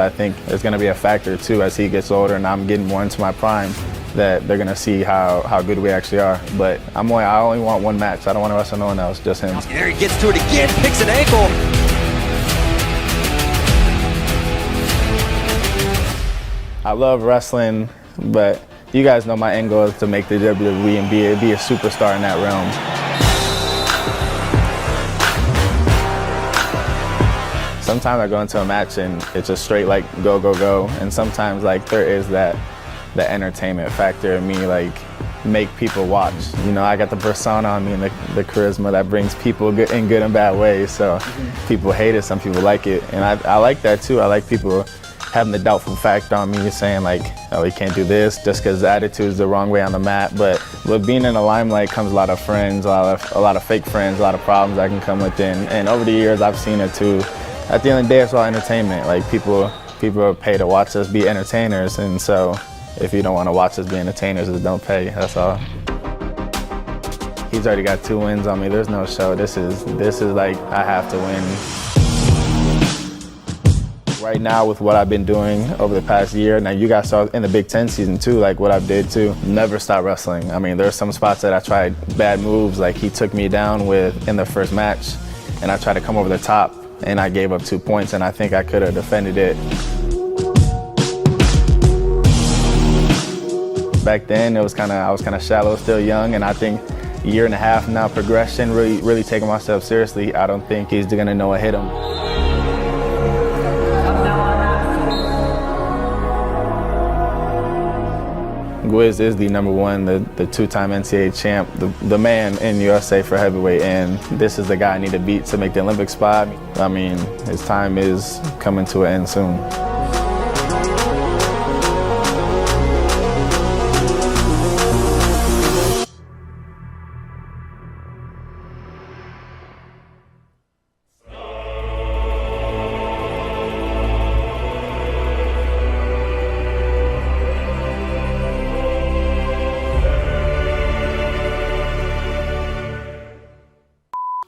I think is going to be a factor too as he gets older and I'm getting more into my prime, that they're going to see how good we actually are. But I only want one match. I don't want to wrestle no one else, just him. There he gets to it again, picks an ankle. I love wrestling, but you guys know my end goal is to make the WWE and be a superstar in that realm. Sometimes I go into a match and it's just straight like go, go, go. And sometimes like there is the entertainment factor in me, like make people watch. You know, I got the persona on me and the charisma that brings people in good and bad ways. So people hate it, some people like it. And I like that too. I like people having the doubtful factor on me, saying like, oh, he can't do this just because the attitude is the wrong way on the mat. But with being in the limelight comes a lot of friends, a lot of fake friends, a lot of problems that can come within. And over the years, I've seen it too. At the end of the day, it's all entertainment. Like people are paid to watch us be entertainers, and so if you don't want to watch us be entertainers, just don't pay. That's all. He's already got 2 wins on me. There's no show. This is like I have to win. Right now, with what I've been doing over the past year, now you guys saw in the Big Ten season too, like what I did too. Never stop wrestling. I mean, there's some spots that I tried bad moves, like he took me down with in the first match, and I tried to come over the top, and I gave up 2 points, and I think I could have defended it. Back then, I was kind of shallow, still young, and I think a year and a half now progression, really taking myself seriously. I don't think he's gonna know I hit him. Gwiz is the #1, the 2-time NCAA champ, the man in USA for heavyweight, and this is the guy I need to beat to make the Olympic spot. I mean, his time is coming to an end soon.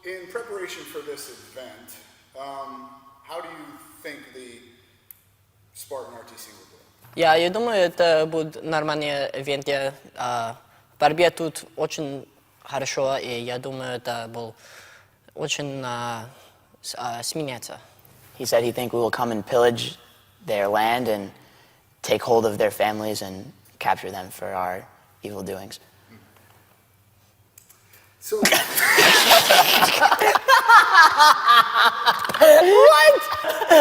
In preparation for this event, how do you think the Spartan RTC will do? Я думаю, это будет нормальный ивент. Борьба тут очень хорошо, и я думаю, это был очень сменяться. He said he think we will come and pillage their land and take hold of their families and capture them for our evil doings. So, What?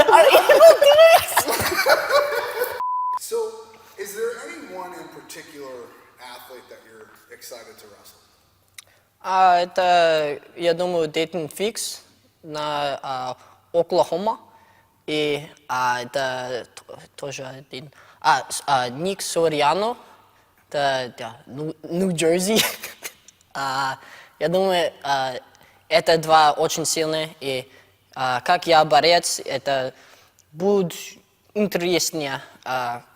Our evil doings? so is there anyone in particular athlete that you're excited to wrestle? Это, я думаю, Дейтон Фикс на Оклахома, и это тоже один. Ник Сориано, это Нью-Джерси. Я думаю, это два очень сильные, и как я борец, это будет интереснее,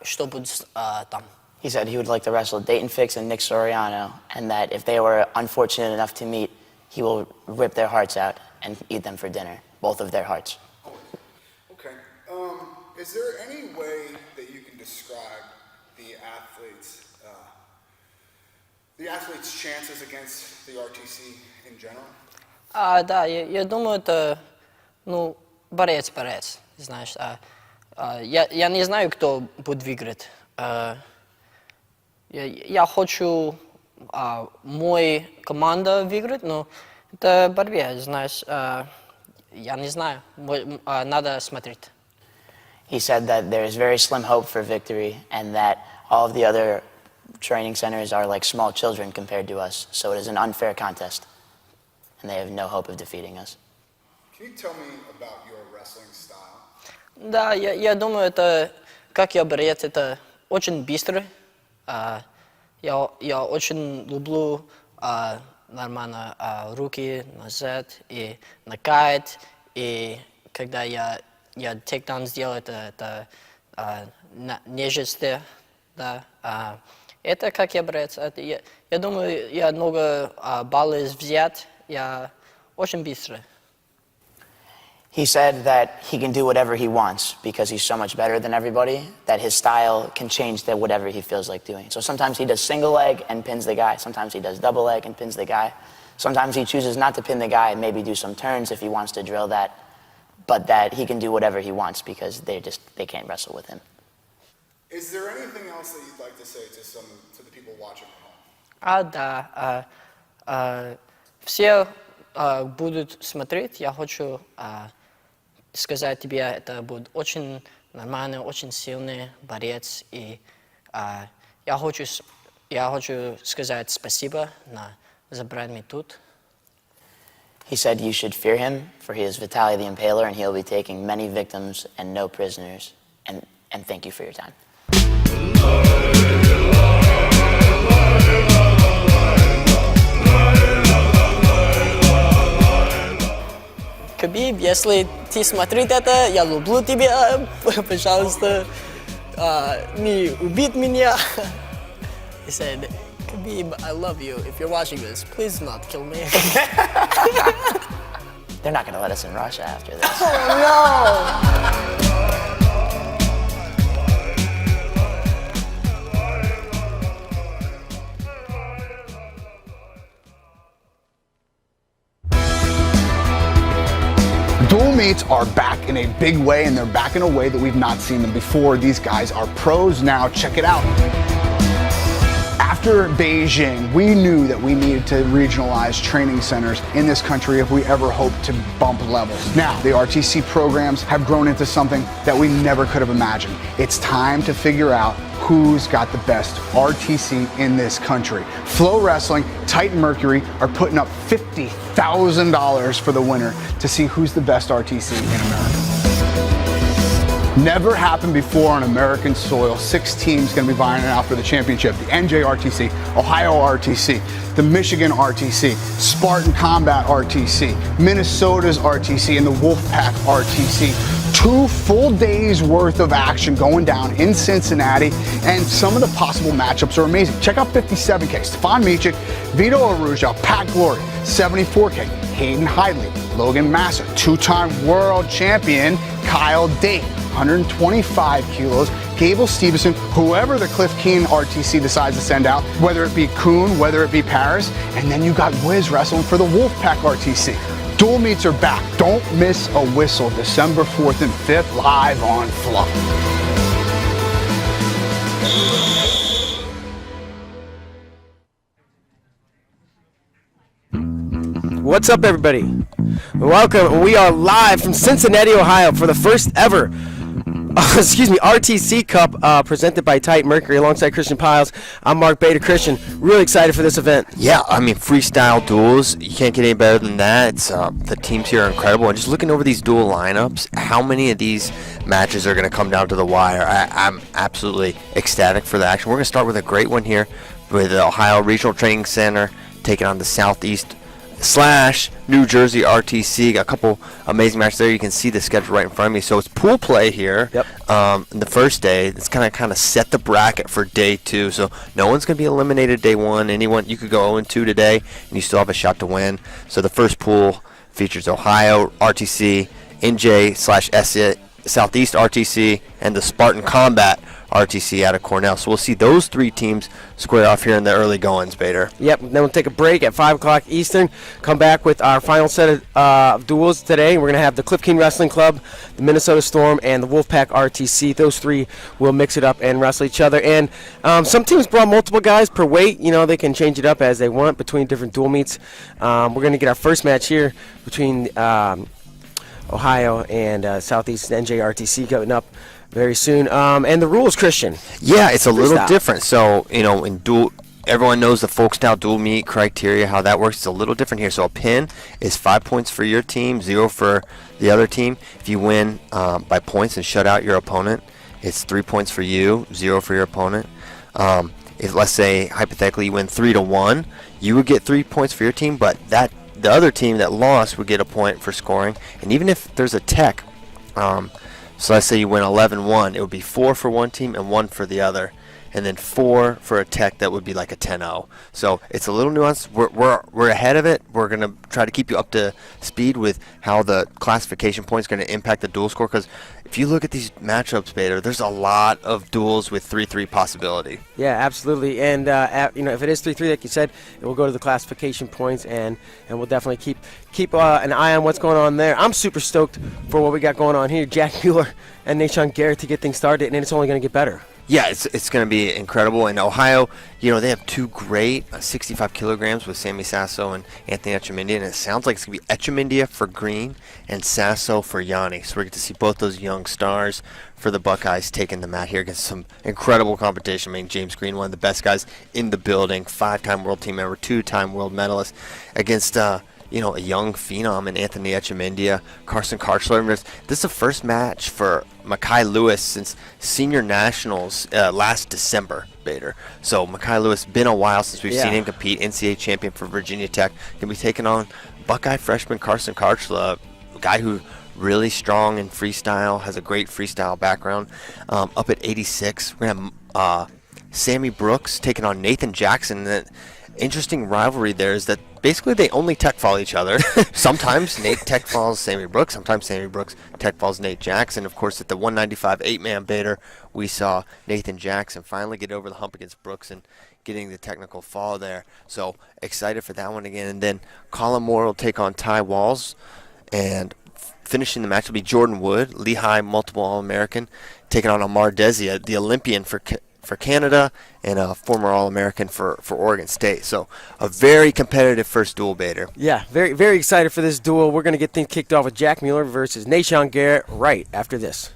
что будет там. He said he would like to wrestle Dayton Fix and Nick Soriano, and that if they were unfortunate enough to meet, he will rip their hearts out and eat them for dinner, both of their hearts. Okay. Is there any way that you can describe the athlete's chances against the RTC in general? Да, я думаю, это, борец, знаешь. Я не знаю, кто будет выиграть. Я хочу мой команда выиграть, но это борьба, знаешь. Я не знаю, надо смотреть. He said that there is very slim hope for victory, and that all of the other training centers are like small children compared to us, so it is an unfair contest, and they have no hope of defeating us. Can you tell me about your wrestling style? Да, я думаю, это, как я борец, это очень быстро. Я очень люблю нормально руки назад и накать, и когда я тейкдаун сделаю, это нежности, да. Это как я борец. Я думаю, я много баллов взят, я очень быстро. He said that he can do whatever he wants because he's so much better than everybody, that his style can change to whatever he feels like doing. So sometimes he does single leg and pins the guy. Sometimes he does double leg and pins the guy. Sometimes he chooses not to pin the guy and maybe do some turns if he wants to drill that, but that he can do whatever he wants because they can't wrestle with him. Is there anything else that you'd like to say to the people watching at home? Да. Все будут смотреть. Я хочу сказать тебе, это будет очень нормальный, очень сильный борец. И я хочу сказать спасибо забрать меня тут. He said you should fear him, for he is Vitaly the Impaler, and he'll be taking many victims and no prisoners. And thank you for your time. Khabib, если ты смотришь это, я люблю тебя, пожалуйста, не убить меня. He said, Khabib, I love you. If you're watching this, please do not kill me. They're not going to let us in Russia after this. Oh no! Dual meets are back in a big way, and they're back in a way that we've not seen them before. These guys are pros now. Check it out. After Beijing, we knew that we needed to regionalize training centers in this country if we ever hoped to bump levels. Now, the RTC programs have grown into something that we never could have imagined. It's time to figure out who's got the best RTC in this country. FloWrestling, Titan Mercury are putting up $50,000 for the winner to see who's the best RTC in America. Never happened before on American soil. 6 teams going to be vying it out for the championship. The NJRTC, Ohio RTC, the Michigan RTC, Spartan Combat RTC, Minnesota's RTC, and the Wolfpack RTC. 2 full days worth of action going down in Cincinnati, and some of the possible matchups are amazing. Check out 57K, Stefan Micic, Vito Arujau, Pat Glory, 74K, Hayden Hidley, Logan Massa, 2-time world champion Kyle Date, 125 kilos, Gable Stevenson, whoever the Cliff Keen RTC decides to send out, whether it be Kuhn, whether it be Paris, and then you got Wiz wrestling for the Wolfpack RTC. Dual meets are back. Don't miss a whistle. December 4th and 5th, live on Flow. What's up, everybody? Welcome. We are live from Cincinnati, Ohio for the first ever RTC Cup presented by Titan Mercury alongside Christian Piles. I'm Mark Beta. Christian, really excited for this event. Yeah, I mean, freestyle duels, you can't get any better than that. It's the teams here are incredible. And just looking over these dual lineups, how many of these matches are going to come down to the wire? I'm absolutely ecstatic for the action. We're going to start with a great one here with the Ohio Regional Training Center taking on the Southeast / New Jersey RTC. Got a couple amazing matches there. You can see the schedule right in front of me. So it's pool play here. Yep. The first day, it's kind of set the bracket for day 2. So no one's going to be eliminated day 1. Anyone, you could go 0-2 today, and you still have a shot to win. So the first pool features Ohio RTC, NJ / Southeast RTC, and the Spartan Combat RTC out of Cornell. So we'll see those 3 teams square off here in the early goings, Bader. Yep, then we'll take a break at 5 o'clock Eastern, come back with our final set of duels today. We're going to have the Cliff King Wrestling Club, the Minnesota Storm, and the Wolfpack RTC. Those 3 will mix it up and wrestle each other. And some teams brought multiple guys per weight. You know, they can change it up as they want between different dual meets. We're going to get our first match here between Ohio and Southeast NJRTC coming up very soon. And the rules, Christian. Yeah, it's a little Freestyle. different. So, you know, in dual, everyone knows the folk style dual meet criteria, how that works. It's a little different here. So a pin is 5 points for your team, 0 for the other team. If you win by points and shut out your opponent, it's 3 points for you, 0 for your opponent. If, let's say, hypothetically, you win 3-1, you would get 3 points for your team, but the other team that lost would get a point for scoring. And even if there's a tech, so let's say you win 11-1, it would be 4 for one team and 1 for the other. and then 4 for a tech that would be like a 10-0. So it's a little nuanced. We're ahead of it. We're going to try to keep you up to speed with how the classification point is going to impact the dual score, because if you look at these matchups, Bader, there's a lot of duels with 3-3 possibility. Yeah, absolutely. And if it is 3-3, like you said, it will go to the classification points, and we'll definitely keep an eye on what's going on there. I'm super stoked for what we got going on here. Jack Mueller and Nahshon Garrett to get things started, and it's only going to get better. Yeah, it's going to be incredible. In Ohio, they have 2 great 65 kilograms with Sammy Sasso and Anthony Etchemindia, and it sounds like it's going to be Etchemindia for Green and Sasso for Yanni. So we're going to see both those young stars for the Buckeyes taking the mat here against some incredible competition. I mean, James Green, one of the best guys in the building, 5-time world team member, 2-time world medalist, against a young phenom in Anthony Etchemindia, Carson Karchler. This is the first match for Makai Lewis since senior nationals last December, Bader. So Makai Lewis, been a while since we've seen him compete. NCAA champion for Virginia Tech. Going to be taking on Buckeye freshman Carson Karchler, a guy who really strong in freestyle, has a great freestyle background. Up at 86, we're going to have Sammy Brooks taking on Nathan Jackson. The interesting rivalry there is that basically they only tech fall each other. Sometimes Nate tech falls Sammy Brooks, sometimes Sammy Brooks tech falls Nate Jackson. Of course, at the 195 8-man Bader, we saw Nathan Jackson finally get over the hump against Brooks and getting the technical fall there. So excited for that one again. And then Colin Moore will take on Ty Walls, and finishing the match will be Jordan Wood, Lehigh multiple All-American, taking on Amar Desia, the Olympian for Canada and a former All-American for Oregon State. So a very competitive first duel, Bader. Yeah, very, very excited for this duel. We're going to get things kicked off with Jack Mueller versus Nahshon Garrett right after this.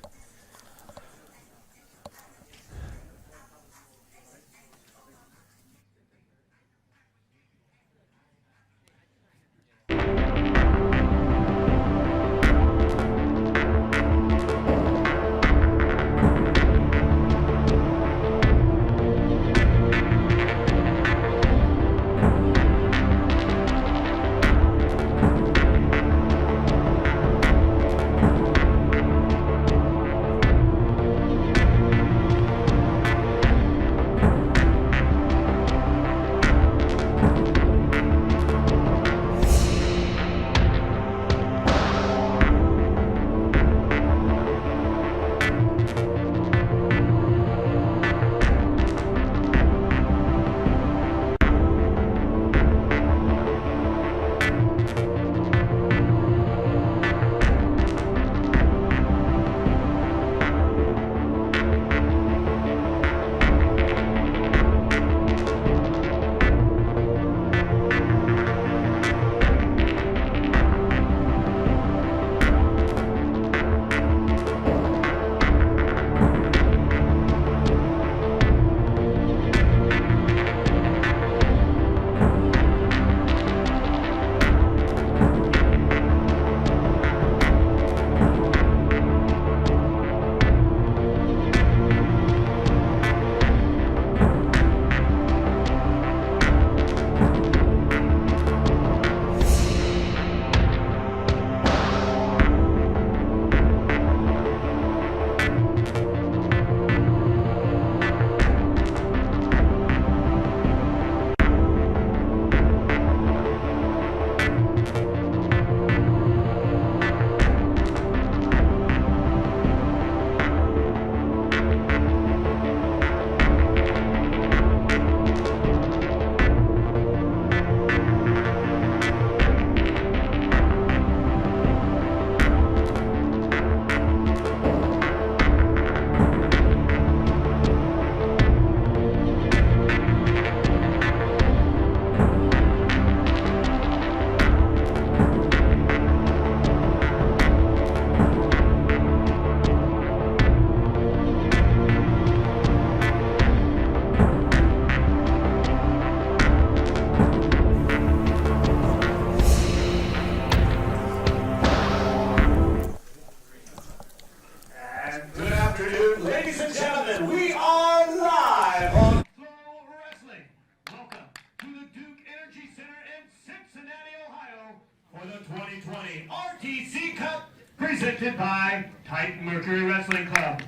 for the 2020 RTC Cup presented by Titan Mercury Wrestling Club.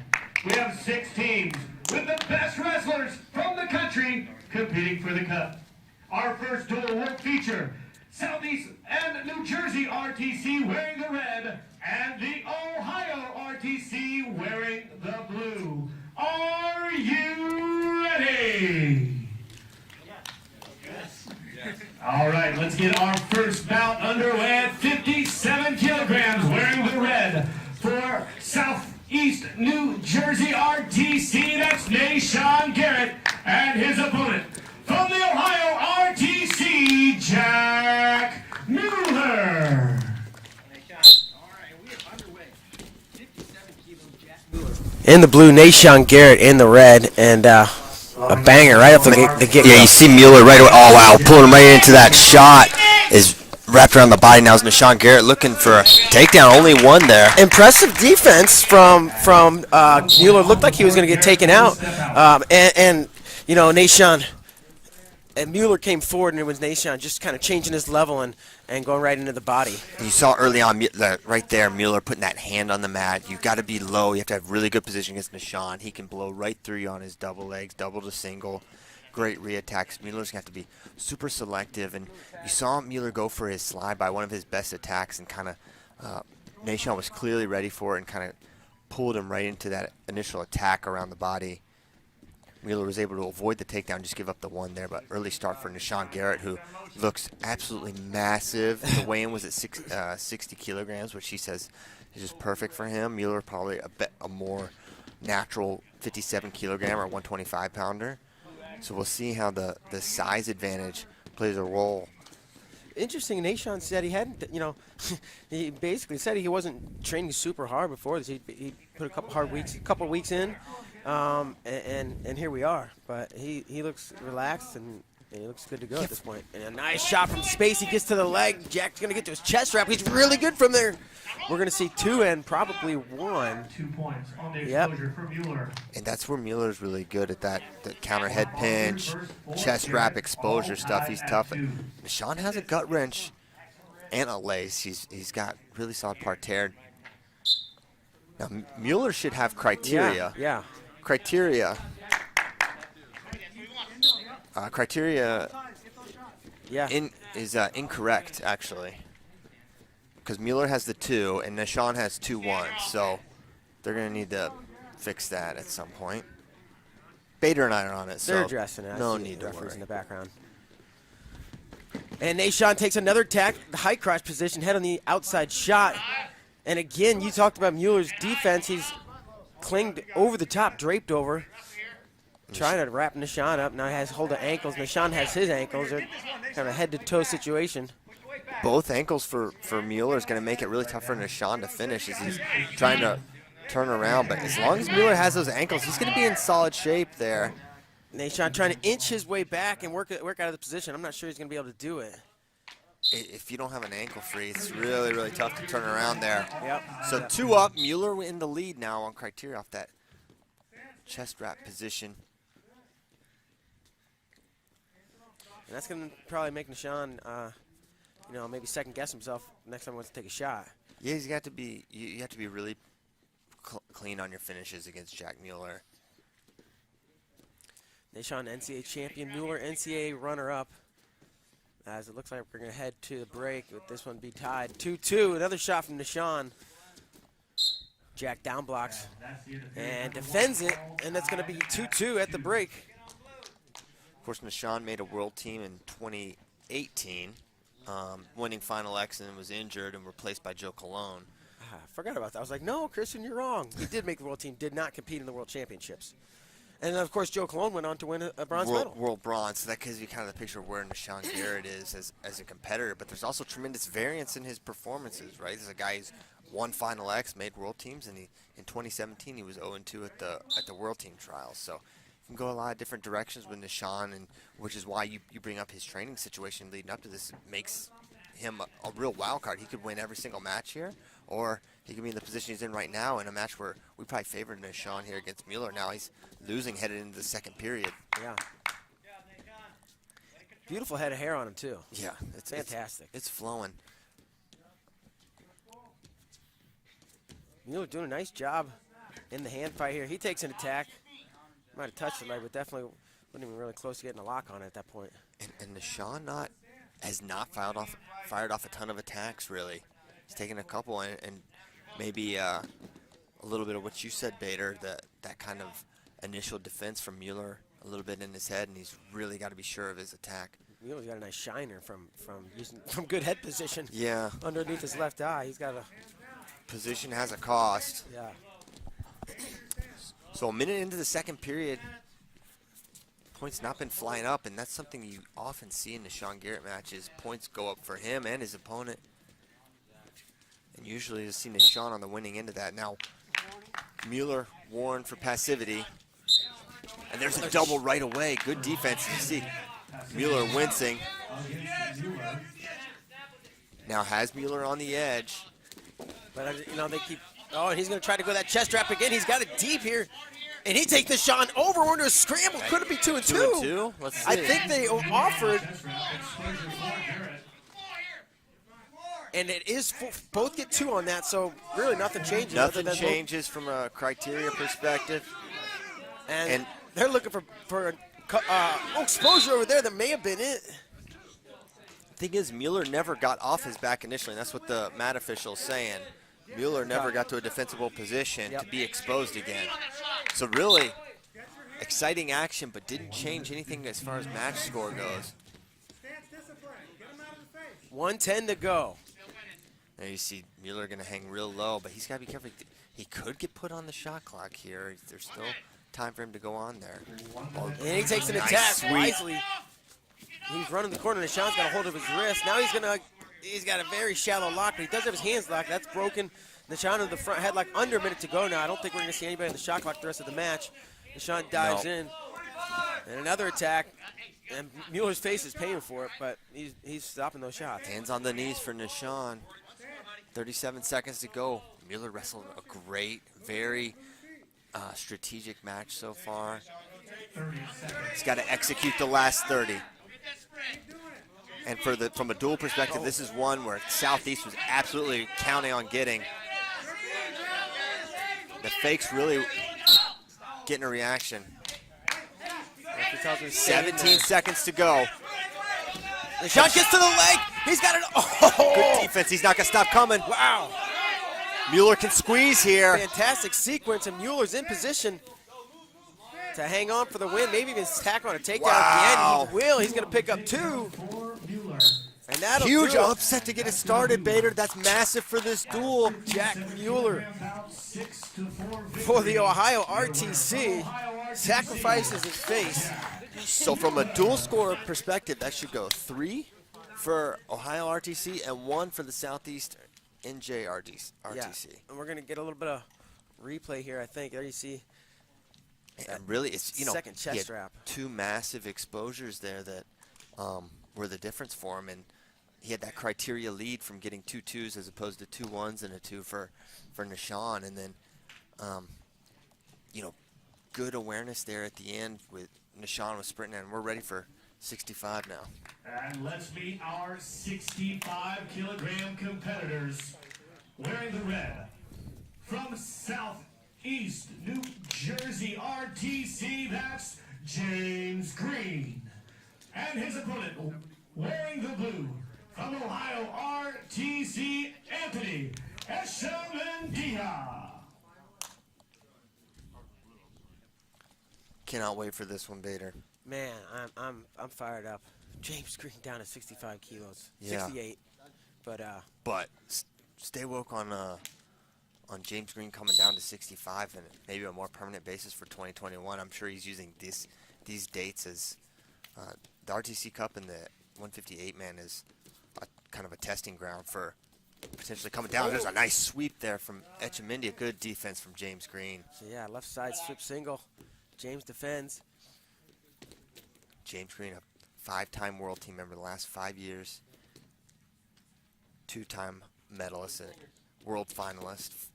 We have 6 teams with the best wrestlers from the country competing for the Cup. Our first duel will feature Southeast and New Jersey RTC wearing the red and the Ohio RTC wearing the blue. Are you ready? All right, let's get our first bout underway at 57 kilograms, wearing the red for Southeast New Jersey RTC. That's Nashon Garrett, and his opponent from the Ohio RTC, Jack Mueller. In the blue, Nashon Garrett in the red, and a banger right up the get. Yeah, you see Mueller right away. Oh, wow, pulling him right into that shot. Is wrapped around the body now. Is Nashon Garrett looking for a takedown? Only one there. Impressive defense from Mueller. Looked like he was going to get taken out. And you know, Nashon and Mueller came forward, and it was Nashon just kind of changing his level and going right into the body. And you saw early on right there, Mueller putting that hand on the mat. You've got to be low. You have to have really good position against Nashon. He can blow right through you on his double legs, double to single. Great re-attacks. Mueller's going to have to be super selective. And you saw Mueller go for his slide by one of his best attacks, and kind of Nashon was clearly ready for it and kind of pulled him right into that initial attack around the body. Mueller was able to avoid the takedown, just give up the one there, but early start for Nashon Garrett, who looks absolutely massive. The weigh-in was at 60 kilograms, which he says is just perfect for him. Mueller probably a more natural 57 kilogram or 125 pounder. So we'll see how the size advantage plays a role. Interesting. Nashon said he hadn't, he basically said he wasn't training super hard before this. He put a couple weeks in, and here we are. But he looks relaxed and he looks good to go at this point. And a nice shot from space. He gets to the leg. Jack's gonna get to his chest wrap. He's really good from there. We're gonna see two and probably one. 2 points on the exposure for Mueller. And that's where Mueller's really good at that, the counter head pinch, chest wrap exposure stuff. He's tough. Nashon has a gut wrench and a lace. He's got really solid parterre. Now Mueller should have criteria. Yeah. Criteria. Is incorrect, actually, because Mueller has the 2 and Nashon has 2-1, so they're going to need to fix that at some point. Bader and I are on it, so they're addressing it. No need to referees worry. in the background. And Nashon takes another attack, the high crotch position, head on the outside shot. And again, you talked about Mueller's defense. He's clinged over the top, draped over. Trying to wrap Nashon up. Now he has hold of ankles. Nashon has his ankles. They're kind of a head-to-toe situation. Both ankles for Mueller is going to make it really tough for Nashon to finish as he's trying to turn around. But as long as Mueller has those ankles, he's going to be in solid shape there. Nashon trying to inch his way back and work out of the position. I'm not sure he's going to be able to do it. If you don't have an ankle free, it's really, really tough to turn around there. Yep. So 2 up. Mueller in the lead now on criteria off that chest wrap position. And that's going to probably make Nashon, maybe second guess himself next time he wants to take a shot. Yeah, you have to be really clean on your finishes against Jack Mueller. Nashon NCAA champion, Mueller NCAA runner-up. As it looks like we're going to head to the break with this one be tied 2-2. Another shot from Nashon. Jack down blocks and defends it, and that's going to be 2-2 at the break. Of course, Nashon made a world team in 2018, winning Final X, and was injured and replaced by Joe Colon. I forgot about that. I was like, no, Christian, you're wrong. He did make the world team, did not compete in the world championships. And then, of course, Joe Colon went on to win a bronze medal. World bronze. So that gives you kind of the picture of where Nashon Garrett is as a competitor. But there's also tremendous variance in his performances, right? There's a guy who's won Final X, made world teams, and in 2017 he was 0-2 at the world team trials. So can go a lot of different directions with Nashon, and which is why you bring up his training situation leading up to this. It makes him a real wild card. He could win every single match here, or he could be in the position he's in right now in a match where we probably favored Nashon here against Mueller. Now he's losing headed into the second period. Yeah. Beautiful head of hair on him, too. Yeah. It's fantastic. It's flowing. Mueller doing a nice job in the hand fight here. He takes an attack. Might have touched the leg, but definitely wasn't even really close to getting a lock on it at that point. And Nishan has not fired off a ton of attacks, really. He's taken a couple, and maybe a little bit of what you said, Bader, that kind of initial defense from Mueller, a little bit in his head, and he's really got to be sure of his attack. Mueller's got a nice shiner from good head position. Yeah. Underneath his left eye, he's got a Position has a cost. yeah. So a minute into the second period, points not been flying up, and that's something you often see in the Sean Garrett matches. Points go up for him and his opponent. And usually you'll see Nishan on the winning end of that. Now, Mueller warned for passivity. And there's a double right away. Good defense. You see Mueller wincing. Now has Mueller on the edge. But they keep. Oh, and he's going to try to go that chest trap again. He's got it deep here, and he takes the Sean over into a scramble. Could it be 2 and 2? 2 and 2. Let's see. I think they offered, and it is both get 2 on that. So really nothing changes. Nothing changes from a criteria perspective. And they're looking for exposure over there. That may have been it. Thing is, Mueller never got off his back initially, and that's what the mat official is saying. Mueller never got to a defensible position to be exposed again. So really, exciting action, but didn't change anything as far as match score goes. 1:10 to go. There you see Mueller going to hang real low, but he's got to be careful. He could get put on the shot clock here. There's still time for him to go on there. And he takes an Nice attack sweep. wisely. He's running the corner. Nishan's got a hold of his wrist. Now he's got a very shallow lock, but he does have his hands locked. That's broken. Nishan in the front had like under a minute to go now. I don't think we're going to see anybody in the shot clock the rest of the match. Nishan dives in. And another attack. And Mueller's face is paying for it, but he's stopping those shots. Hands on the knees for Nishan. 37 seconds to go. Mueller wrestled a great, very strategic match so far. He's got to execute the last 30. And from a dual perspective, this is one where Southeast was absolutely counting on getting. The fakes really getting a reaction. 17 seconds to go. The shot gets to the leg. He's got it. Oh! Good defense. He's not going to stop coming. Wow. Mueller can squeeze here. Fantastic sequence, and Mueller's in position to hang on for the win. Maybe even tack on a takedown Wow. at the end. He will. He's going to pick up 2. And that'll Huge do it. upset to get it started, Bader. That's massive for this duel. Jack Mueller for the Ohio RTC sacrifices his face. So from a dual score perspective, that should go 3 for Ohio RTC and 1 for the Southeast NJ RTC. Yeah. And we're going to get a little bit of replay here, I think. There you see. And really, it's second chest he had strap. 2 massive exposures there that were the difference for him, and he had that criteria lead from getting 2 2s as opposed to 2 1s and a 2 for Nishan, and then good awareness there at the end with Nishan was sprinting, and we're ready for 65 now. And let's meet our 65-kilogram competitors. Wearing the red, from Southeast New Jersey RTC, that's James Green. And his opponent, wearing the blue, from Ohio RTC, Anthony Echemendia. Cannot wait for this one, Bader. Man, I'm fired up. James Green down to 65 kilos, Yeah. 68. But stay woke on James Green coming down to 65 and maybe a more permanent basis for 2021. I'm sure he's using these dates as the RTC Cup and the 158 man is kind of a testing ground for potentially coming down. There's a nice sweep there from Echemendia. Good defense from James Green. So yeah, left side strip single. James defends. James Green, a 5-time world team member the last 5 years. 2-time medalist, a world finalist,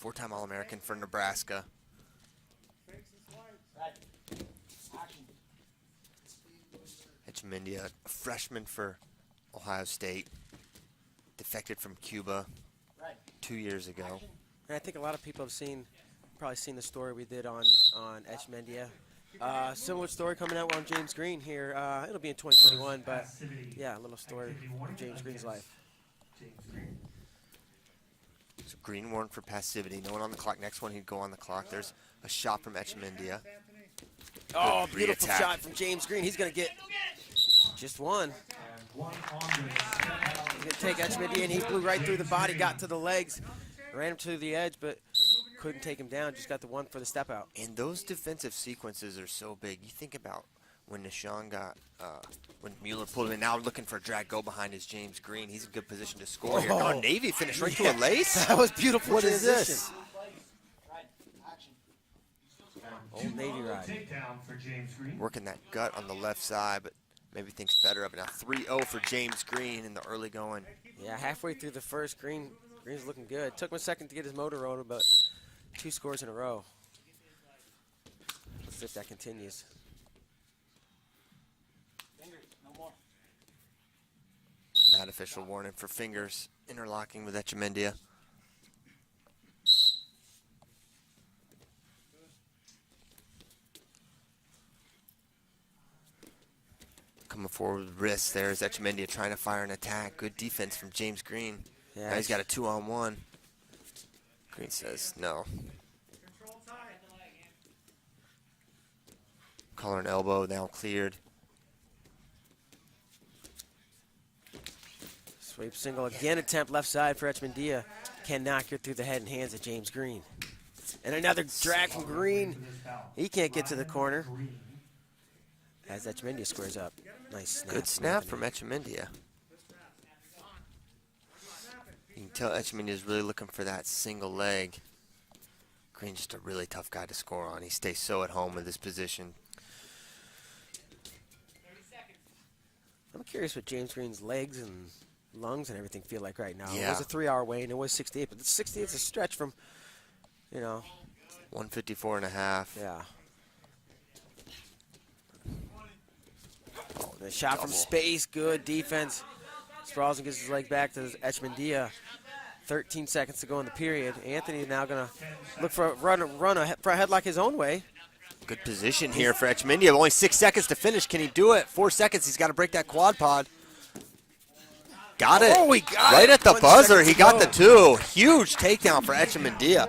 4-time All-American for Nebraska. Echemendia, a freshman for Ohio State, defected from Cuba 2 years ago. And I think a lot of people have probably seen the story we did on Echemendia. Similar story coming out on James Green here. It'll be in 2021, but yeah, a little story of James Green's life. So Green warned for passivity. No one on the clock. Next one, he'd go on the clock. There's a shot from Echemendia. Oh, Good beautiful re-attack. shot from James Green. He's going to get just one. He's going to take Echemendia, and he blew right through the body, got to the legs, ran him to the edge, but couldn't take him down. Just got the one for the step out. And those defensive sequences are so big. You think about when Nishan got, when Mueller pulled him in, now looking for a drag go behind is James Green. He's in good position to score here. Oh. Oh, Navy finished right to a lace. That was beautiful. What is transition. this? Old Navy ride. Takedown for James Green. Working that gut on the left side, but maybe thinks better of it. Now 3-0 for James Green in the early going. Yeah, halfway through the first, Green's looking good. Took him a second to get his motor rolling, but 2 scores in a row. Let's see if that continues. That official warning for fingers interlocking with Echemendia. Coming forward with wrists. There's Echemendia trying to fire an attack. Good defense from James Green. Yeah, Now he's got a 2-on-1. Green says no. Collar and elbow now cleared. Sweep single again, attempt left side for Echemendia. Cannot get through the head and hands of James Green. And another drag from Green. He can't get to the corner. As Echemendia squares up. Nice snap. Good snap from Echemendia. You can tell Echemendia is really looking for that single leg. Green's just a really tough guy to score on. He stays so at home with his position. I'm curious what James Green's legs and lungs and everything feel like right now. Yeah. It was a 3-hour weigh, and it was 68, but the 68 is a stretch from, 154 and a half. yeah. Oh, the shot from space, good defense. Sprawlson gets his leg back to Echemendia. 13 seconds to go in the period. Anthony now going to look for a run for a headlock his own way. Good position here for Echemendia. Only 6 seconds to finish. Can he do it? 4 seconds. He's got to break that quad pod. Got it. Oh, he got right it. at the 1 buzzer. second He to got go. the 2. Huge takedown for Echemendia.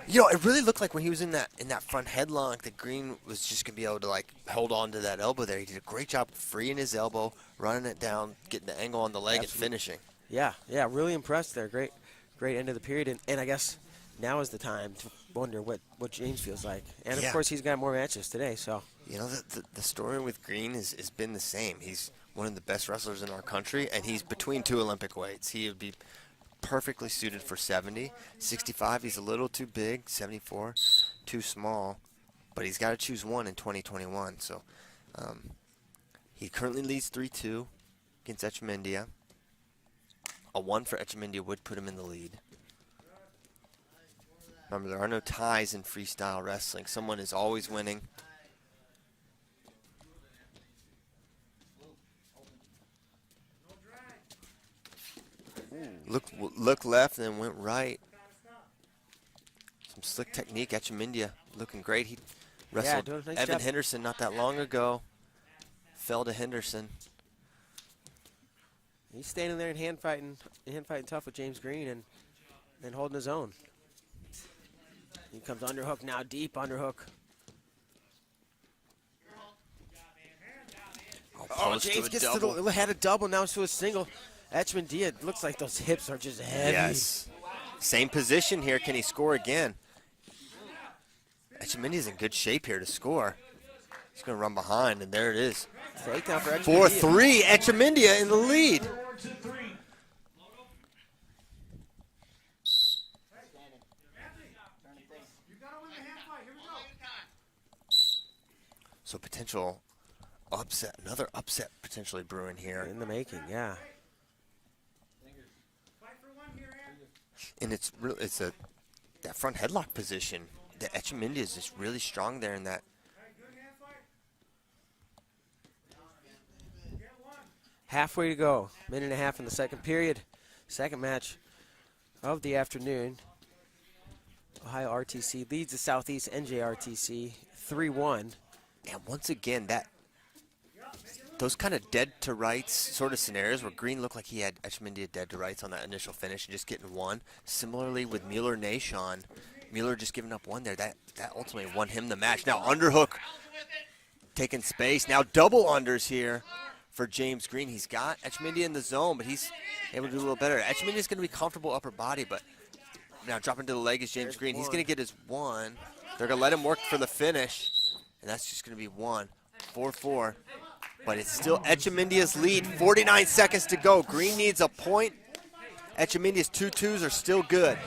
It really looked like when he was in that front headlock that Green was just going to be able to hold on to that elbow there. He did a great job freeing his elbow, running it down, getting the angle on the leg, and finishing. Yeah, really impressed there. Great end of the period. And I guess now is the time to wonder what James feels like. And, of Yeah. course, he's got more matches today. So The story with Green has been the same. He's one of the best wrestlers in our country, and he's between 2 Olympic weights. He would be perfectly suited for 70. 65, he's a little too big. 74, too small. But he's got to choose one in 2021. So he currently leads 3-2 against Echemendia. A 1 for Echemendia would put him in the lead. Remember, there are no ties in freestyle wrestling. Someone is always winning. Look left and then went right. Some slick technique. Echemendia looking great. He wrestled doing a nice Evan job. Henderson not that long ago. Fell to Henderson. he's standing there and hand fighting tough with James Green and holding his own. He comes underhook now, deep underhook. Post James to a gets double. to the had a double, now to a single. Echemendia looks like those hips are just heavy. Yes. Same position here. Can he score again? Echemendia's in good shape here to score. He's going to run behind, and there it is. Takedown for Echemendia. 4-3, Echemendia in the lead. So potential upset, another upset potentially brewing here. In the making, yeah. And it's that front headlock position. The Echemendia is just really strong there in that. Halfway to go. Minute and a half in the second period. Second match of the afternoon. Ohio RTC leads the Southeast NJRTC 3-1. And once again, those kind of dead to rights sort of scenarios where Green looked like he had Etchemindia dead to rights on that initial finish and just getting one. Similarly with Mueller-Nashon, Mueller just giving up one there. That ultimately won him the match. Now underhook taking space. Now double unders here for James Green. He's got Etchemindia in the zone, but he's able to do a little better. Etchemindia's going to be comfortable upper body, but now dropping to the leg is James Green. He's going to get his one. They're going to let him work for the finish, and that's just going to be one. 4-4. But it's still Etchemindia's lead. 49 seconds to go. Green needs a point. Etchemindia's 2-2s are still good.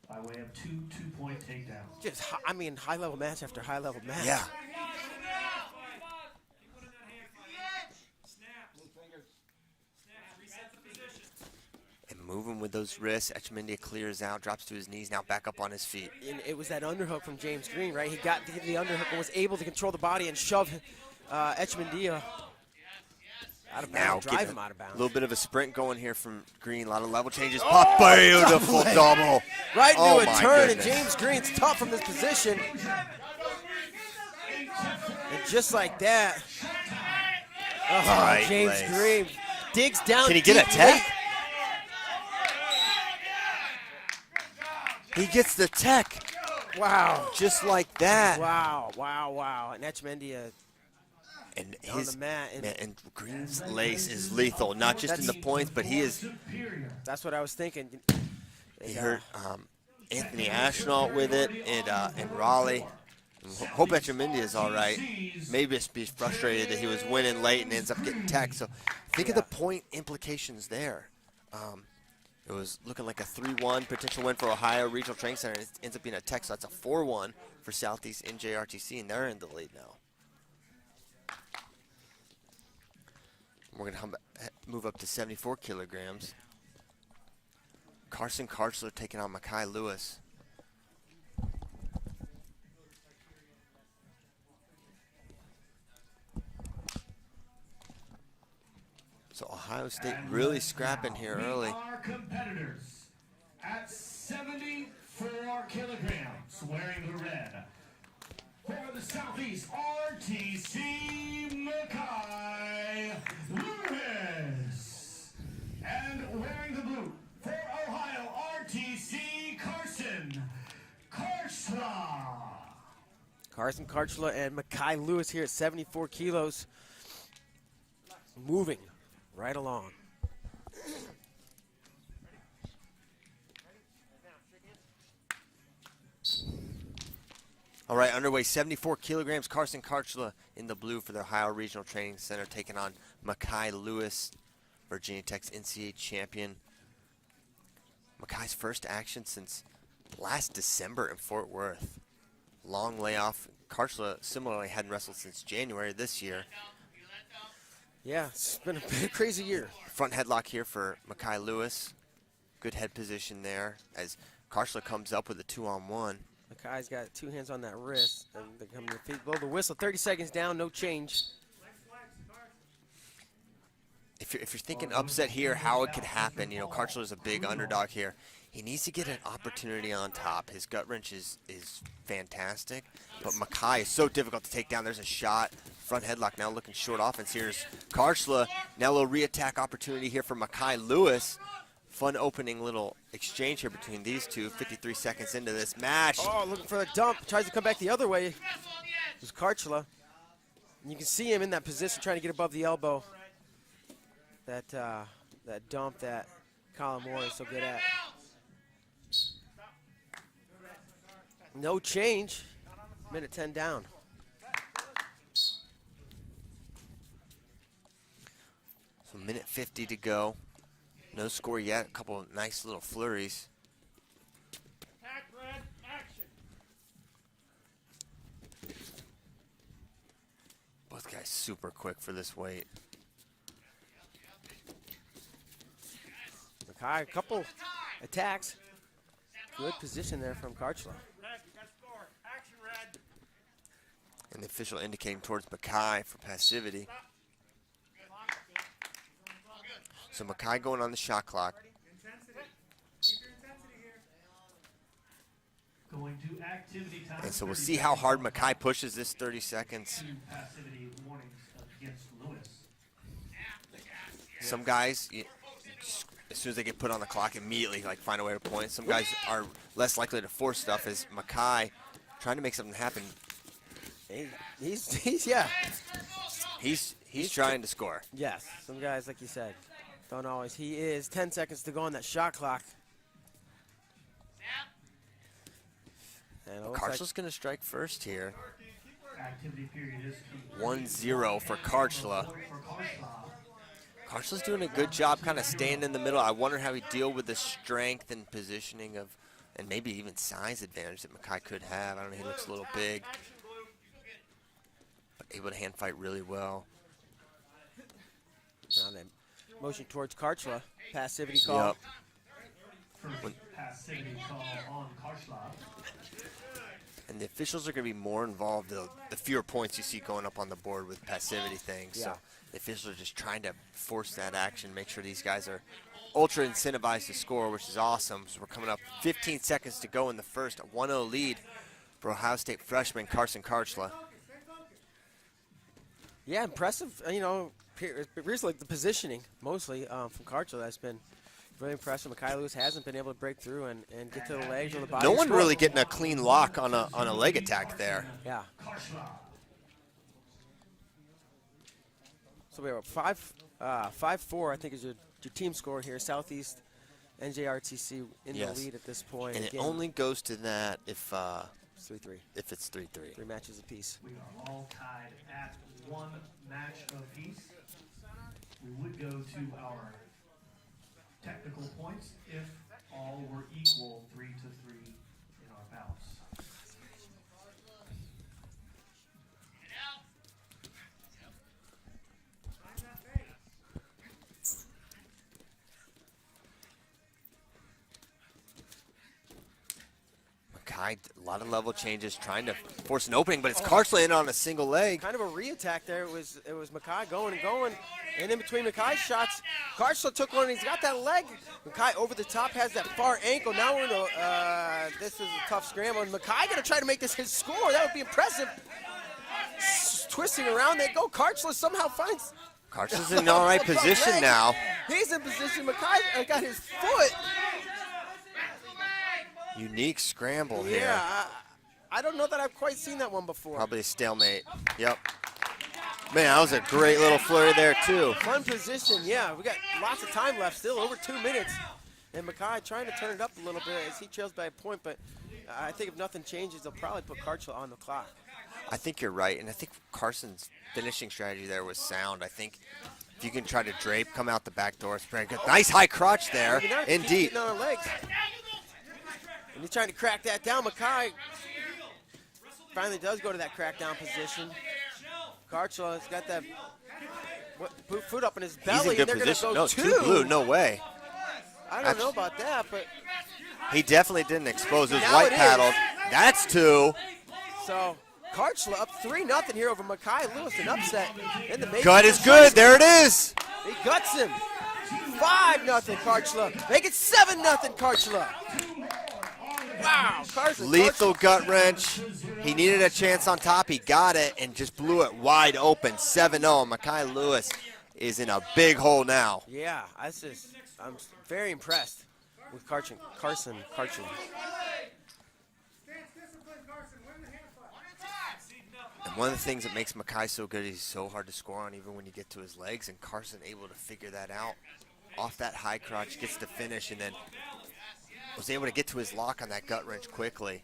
By way of two two-point takedowns. Just, I mean, high-level match after high-level match. Yeah. And moving with those wrists, Etchemindia clears out, drops to his knees, now back up on his feet. And it was that underhook from James Green, right? He got the underhook and was able to control the body and shove Etchemindia out of bounds, drive him out of bounds. A little bit of a sprint going here from Green. A lot of level changes. Pop, beautiful double. Right Oh into a my turn, goodness. and James Green's tough from this position. And just like that, Right James leg. Green digs down. Can he get a deep tech? late. He gets the tech. Wow. Just like that. Wow. And Etchemindia And on the mat. and Green's lace is lethal, not just in the points, but he is. That's what I was thinking. He hurt Anthony Ashnault with it in Raleigh. Hope Etchemindia is all right. Maybe just be frustrated that he was winning late and ends up getting tech. So think of the point implications there. It was looking like a 3-1 potential win for Ohio Regional Training Center, and it ends up being a tech. So that's a 4-1 for Southeast NJRTC, and they're in the lead now. We're going to move up to 74 kilograms. Carson Karchler taking on Makai Lewis. So Ohio State really scrapping here early. Our competitors at 74 kilograms, wearing the red. For the Southeast, RTC Makai Lewis. And wearing the blue, for Ohio, RTC Carson Karchler. Carson Karchler and Makai Lewis here at 74 kilos. Moving right along. All right, underway, 74 kilograms. Carson Karchler in the blue for the Ohio Regional Training Center, taking on Makai Lewis, Virginia Tech's NCAA champion. Makai's first action since last December in Fort Worth. Long layoff. Karchler similarly hadn't wrestled since January this year. Yeah, it's been a crazy year. Front headlock here for Makai Lewis. Good head position there as Karchler comes up with a 2-on-1. Makai's got two hands on that wrist. And they come to the feet, blow the whistle. 30 seconds down, no change. If you're thinking upset here, how it could happen, you know, Karchler's a big underdog here. He needs to get an opportunity on top. His gut wrench is fantastic, but Makai is so difficult to take down. There's a shot. Front headlock now looking short offense. Here's Karchler. Now a little re-attack opportunity here for Makai Lewis. Fun opening little exchange here between these two. 53 seconds into this match. Oh, looking for a dump. Tries to come back the other way. It was Karchler. And you can see him in that position trying to get above the elbow. That dump that Colin Moore is so good at. No change. Minute 10 down. So minute 50 to go. No score yet. A couple of nice little flurries. Both guys super quick for this weight. Makai, a couple attacks. Good position there from Karchler. And the official indicating towards Makai for passivity. So Makai going on the shot clock. Going going to activity time. And so we'll see how hard Mackay pushes this 30 seconds. Passivity warnings against Lewis. Some guys, as soon as they get put on the clock, immediately like find a way to point. Some guys are less likely to force stuff. As Mackay trying to make something happen. He's trying to score. Yes, some guys, like you said, don't always. He is 10 seconds to go on that shot clock. And Karchla's going to strike first here. Activity period is 1-0 for Karchla. Karchla's doing a good job kind of staying in the middle. I wonder how he deal with the strength and positioning of, and maybe even size advantage that Mackay could have. I don't know, he looks a little big. But able to hand fight really well. Now then, motion towards Karchla. Passivity call. Yep. first passivity call on Karchla. And the officials are going to be more involved the fewer points you see going up on the board with passivity things. Yeah. So the officials are just trying to force that action, make sure these guys are ultra incentivized to score, which is awesome. So we're coming up 15 seconds to go in the first. A 1-0 lead for Ohio State freshman Carson Karchla. Yeah, impressive. You know, recently the positioning mostly from Karchla that's been really impressive. Mackay Lewis hasn't been able to break through and get to the legs or the body. No one really getting a clean lock on a leg attack there. Yeah. So we have 5-4, I think, is your team score here. Southeast NJRTC in the lead at this point. And it only goes to that if it's 3-3. If it's 3-3. 3 matches apiece. We are all tied at 1 match apiece. We would go to our technical points if all were equal 3-3 in our bouts. Mackay, a lot of level changes, trying to force an opening, but it's Karchla in on a single leg. Kind of a re-attack there. It was Mackay going and going, and in between Mackay's shots, Karchla took one, and he's got that leg. Mackay over the top has that far ankle. Now we're in this is a tough scramble, and Mackay going to try to make this his score. That would be impressive. Twisting around, they go. Karchla somehow finds. Karchla's in all right position now. He's in position. Mackay got his foot. Unique scramble here. Yeah, I don't know that I've quite seen that one before. Probably a stalemate. Yep. Man, that was a great little flurry there, too. Fun position, yeah. We got lots of time left still, over 2 minutes. And Mackay trying to turn it up a little bit as he trails by a point, but I think if nothing changes, they'll probably put Karchla on the clock. I think you're right, and I think Carson's finishing strategy there was sound. I think if you can try to drape, come out the back door, it's very good. Nice high crotch there, in deep. On her legs. And he's trying to crack that down. Mackay finally does go to that crackdown position. Karchla has got that foot up in his belly. He's in good and they're position. Go No, two blue, no way. I don't know about that, but he definitely didn't expose his now white it is. paddled. That's 2. So Karchla up 3-0 here over Mackay Lewis, an upset in the making. Gut is good. There it is. He guts him. 5-0 Karchla. Make it 7-0 Karchla. Wow, Carson. Lethal gut wrench. He needed a chance on top. He got it and just blew it wide open. 7-0. Mackay Lewis is in a big hole now. Yeah, I'm very impressed with Carson. And one of the things that makes Mackay so good, he's so hard to score on even when you get to his legs, and Carson able to figure that out. Off that high crotch, gets the finish, and then was able to get to his lock on that gut wrench quickly.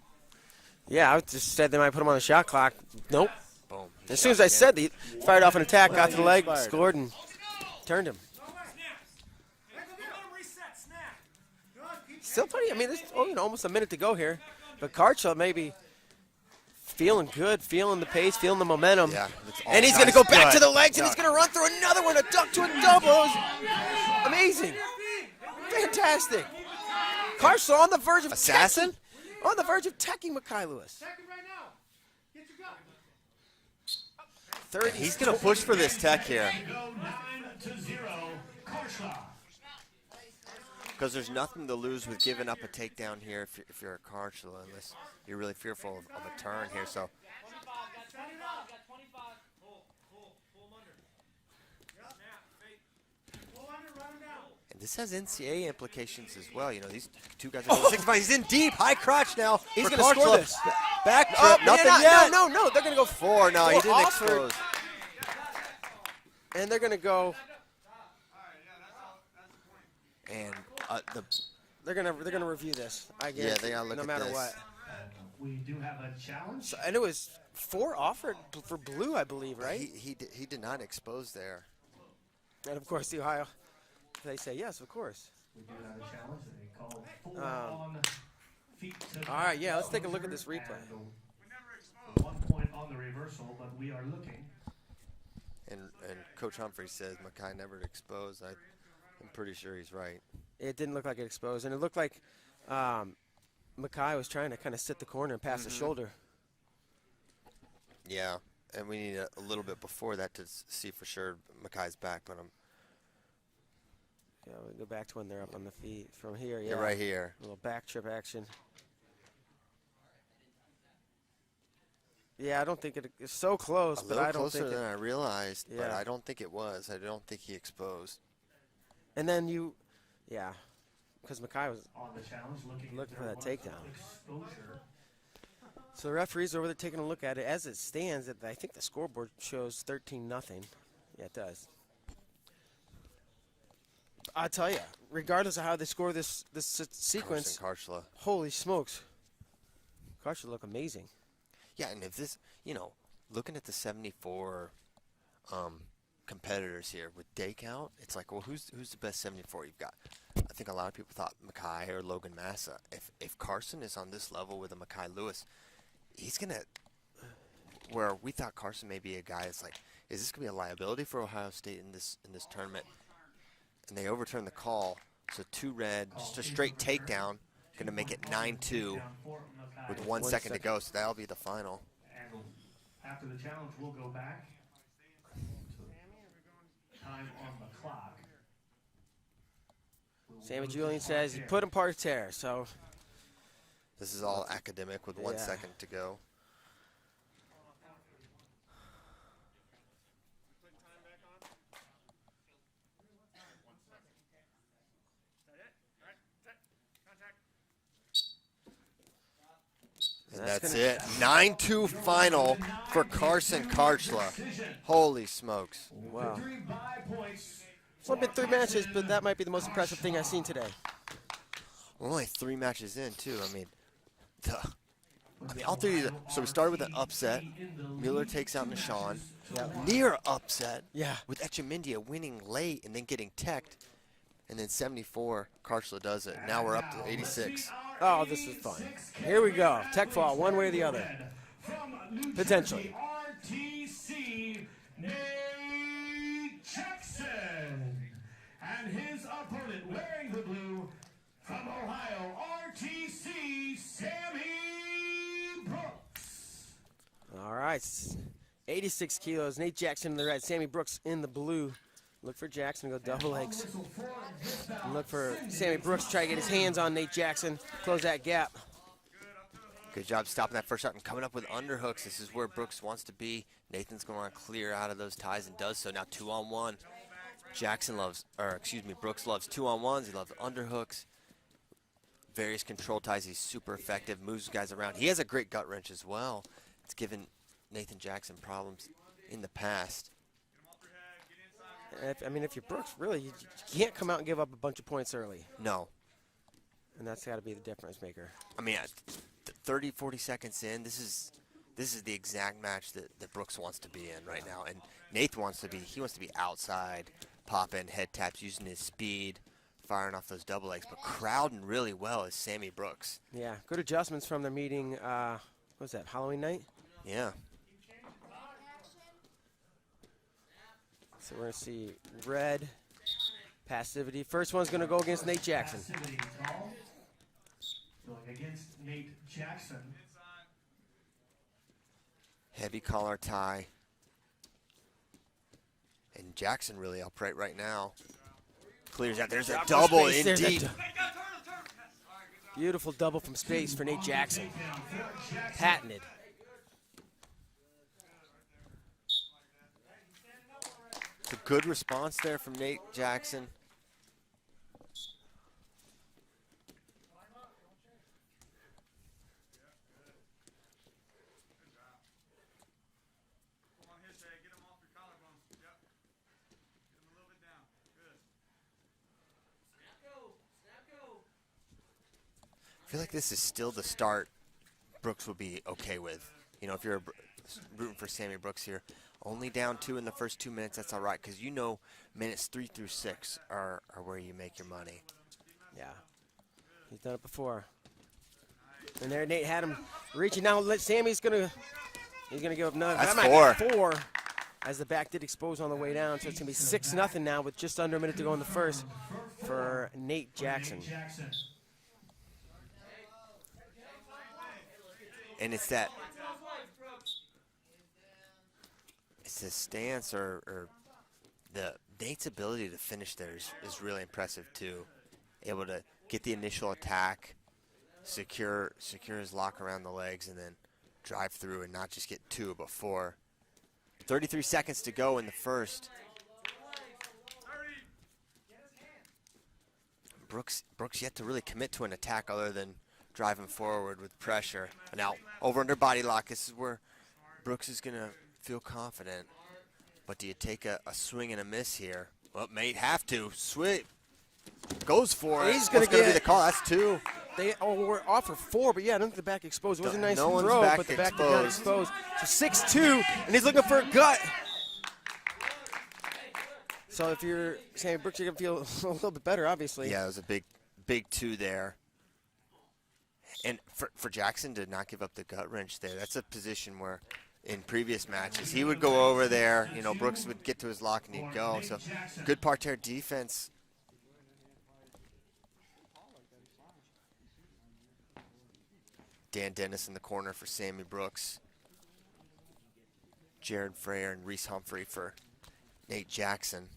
Yeah, I just said they might put him on the shot clock. Nope. Boom. As soon as I said, he fired off an attack, got to the leg, scored, and turned him. Still plenty. I mean, there's almost a minute to go here. But Karchla maybe feeling good, feeling the pace, feeling the momentum. Yeah, and he's going to go back to the legs, and he's going to run through another one, a duck to a double. It was amazing. Fantastic. Karchla on the verge of assassin? On the verge of teching Mackay Lewis. 30. He's going to push for this tech here. Because there's nothing to lose with giving up a takedown here if you're a Karchla, unless you're really fearful of a turn here. So. And this has NCAA implications as well. You know, these two guys are going 65. He's in deep, high crotch now. He's going to score this. Back trip, nothing yet. No, they're going to go 4. No, he didn't expose. And they're going to go. And they're gonna review this. I guess. Yeah, they gotta look no at matter this. what. We do have a challenge. So, and it was 4 offered for blue, I believe, right? He did not expose there. And of course, the Ohio, they say yes, of course. We do have a challenge. They call 4 on feet to All right, yeah, let's take a look at this replay. And 1 point on the reversal, but we are looking. And Coach Humphrey says Mackay never exposed. I'm pretty sure he's right. It didn't look like it exposed, and it looked like Mackay was trying to kind of sit the corner and pass the shoulder. Yeah, and we need a little bit before that to see for sure Mackay's back. But Yeah, we go back to when they're up on the feet. From here, yeah. right here. A little back trip action. Yeah, I don't think it's so close, but I don't closer think than I realized. But Yeah. I don't think it was. I don't think he exposed. And then yeah, because Mackay was On the challenge, looking for that if there takedown. was exposure. So the referee's over there taking a look at it. As it stands, I think the scoreboard shows 13-0. Yeah, it does. I tell you, regardless of how they score this sequence, Karchla. holy smokes, Karchla look amazing. Yeah, and if this, looking at the 74 competitors here with day count, it's like, well, who's the best 74 you've got? I think a lot of people thought Mackay or Logan Massa. If Carson is on this level with a Mackay Lewis, he's gonna. Where we thought Carson may be a guy that's like, is this gonna be a liability for Ohio State in this tournament? And they overturned the call, so 2 red, just a straight takedown, gonna make it 9-2 with 1 second to go. So that'll be the final. And after the challenge, we'll go back to time on the clock. Sammy Julian says he put him par terre, so This is all academic with 1 Yeah. second to go. And that's it. 9-2 final for Carson Karchla. Holy smokes. wow. Victory by points. It's only been 3 matches, but that might be the most impressive thing I've seen today. We're only 3 matches in, too. I mean, all 3 of the, so we started with an upset. Mueller takes out Nishan. Near upset. Yeah. With Echemendia winning late and then getting teched. And then 74, Karchla does it. Now we're up to 86. Oh, this is fun. Here we go. Tech fall, one way or the other. Potentially. RTC, Nate Jackson. And his opponent wearing the blue from Ohio, RTC, Sammy Brooks. All right. 86 kilos. Nate Jackson in the red. Sammy Brooks in the blue. Look for Jackson to go double legs. And look for Sammy Brooks to try to get his hands on Nate Jackson. Close that gap. Good job stopping that first shot and coming up with underhooks. This is where Brooks wants to be. Nathan's going to want to clear out of those ties and does so. Now 2-on-1. Brooks loves 2-on-1s. He loves underhooks. Various control ties. He's super effective. Moves guys around. He has a great gut wrench as well. It's given Nathan Jackson problems in the past. If you're Brooks, really, you can't come out and give up a bunch of points early. No. And that's got to be the difference maker. I mean, 30, 40 seconds in, this is the exact match that Brooks wants to be in right now. And Nathan wants to be outside, popping, head taps, using his speed, firing off those double legs. But crowding really well is Sammy Brooks. Yeah, good adjustments from their meeting, what was that, Halloween night? Yeah. So we're going to see red, passivity. First one's going to go against Nate Jackson. Passivity call. Going against Nate Jackson. Heavy collar tie. And Jackson really upright right now. Clears out. There's a Drop for double space. There's indeed. Beautiful double from space for Nate Jackson. Patented. It's a good response there from Nate Jackson. I feel like this is still the start Brooks will be okay with. You know, if you're rooting for Sammy Brooks here, only down 2 in the first 2 minutes, that's all right, because you know minutes 3 through 6 are where you make your money. Yeah. He's done it before. And there Nate had him reaching now. Sammy's gonna give up another. That's That might be 4. As the back did expose on the way down, so it's gonna be 6-0 now with just under a minute to go in the first for Nate Jackson. And it's his stance or the Nate's ability to finish there is really impressive too. Able to get the initial attack, secure his lock around the legs, and then drive through and not just get 2 but 4. 33 seconds to go in the first. Brooks yet to really commit to an attack other than driving forward with pressure. Now, over under body lock, this is where Brooks is going to feel confident. But do you take a swing and a miss here? Well, may have to. Sweet. Goes for it. He's going to be the call. That's 2. We're off for 4, but yeah, I don't think the back exposed. It was a nice No one's throw, back but the back got exposed. So 6-2, and he's looking for a gut. So if you're Sammy Brooks, you're going to feel a little bit better, obviously. Yeah, it was a big 2 there. And for Jackson to not give up the gut wrench there, that's a position where in previous matches he would go over there. You know, Brooks would get to his lock and he'd go. So good parterre defense. Dan Dennis in the corner for Sammy Brooks. Jared Frayer and Reese Humphrey for Nate Jackson.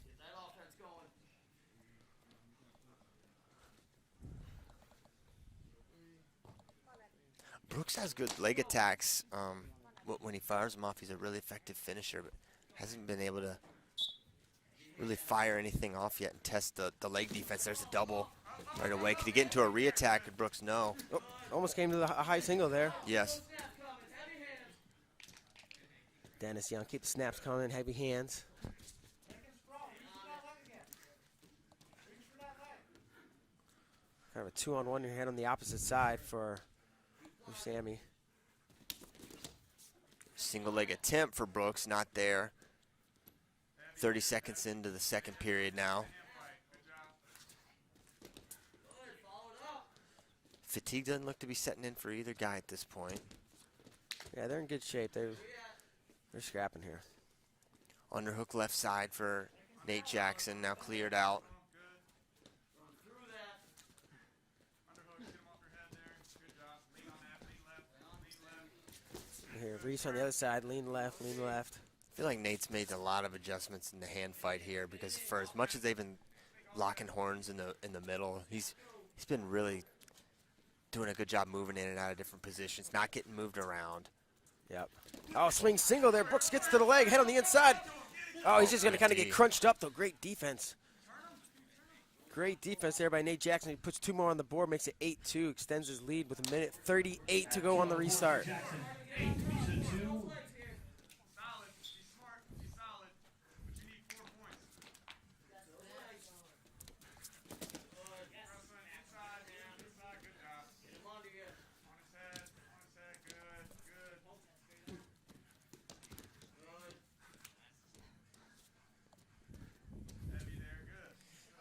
Brooks has good leg attacks. When he fires them off, he's a really effective finisher, but hasn't been able to really fire anything off yet and test the leg defense. There's a double right away. Could he get into a re-attack? Could Brooks? No. Oh, almost came to the high single there. Yes. Dennis Young, keep the snaps coming, heavy hands. Kind of a 2-on-1 here, head on the opposite side for Sammy. Single leg attempt for Brooks, not there. 30 seconds into the second period now. Fatigue doesn't look to be setting in for either guy at this point. Yeah, they're in good shape. They're scrapping here. Underhook left side for Nate Jackson, now cleared out. Here, Reese on the other side, lean left, lean left. I feel like Nate's made a lot of adjustments in the hand fight here because for as much as they've been locking horns in the middle, he's been really doing a good job moving in and out of different positions, not getting moved around. Yep. Oh, swing single there. Brooks gets to the leg, head on the inside. Oh, he's just going to kind of get crunched up, though. Great defense. Great defense there by Nate Jackson. He puts 2 more on the board, makes it 8-2, extends his lead with 1:38 to go on the restart.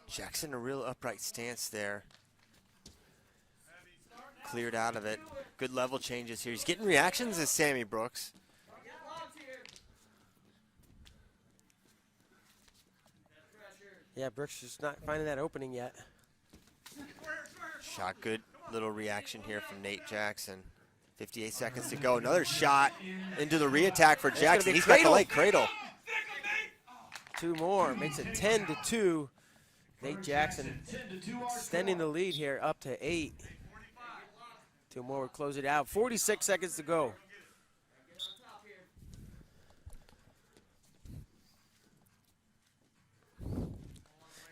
Jackson, a real upright stance there. Cleared out of it. Good level changes here. He's getting reactions as Sammy Brooks. Yeah, Brooks just not finding that opening yet. Shot, good little reaction here from Nate Jackson. 58 seconds to go. Another shot into the re-attack for Jackson. He's got the leg cradle. 2 more, makes it 10-2. Nate Jackson 10 to 2 our extending the lead here up to 8. 2 more would close it out. 46 seconds to go.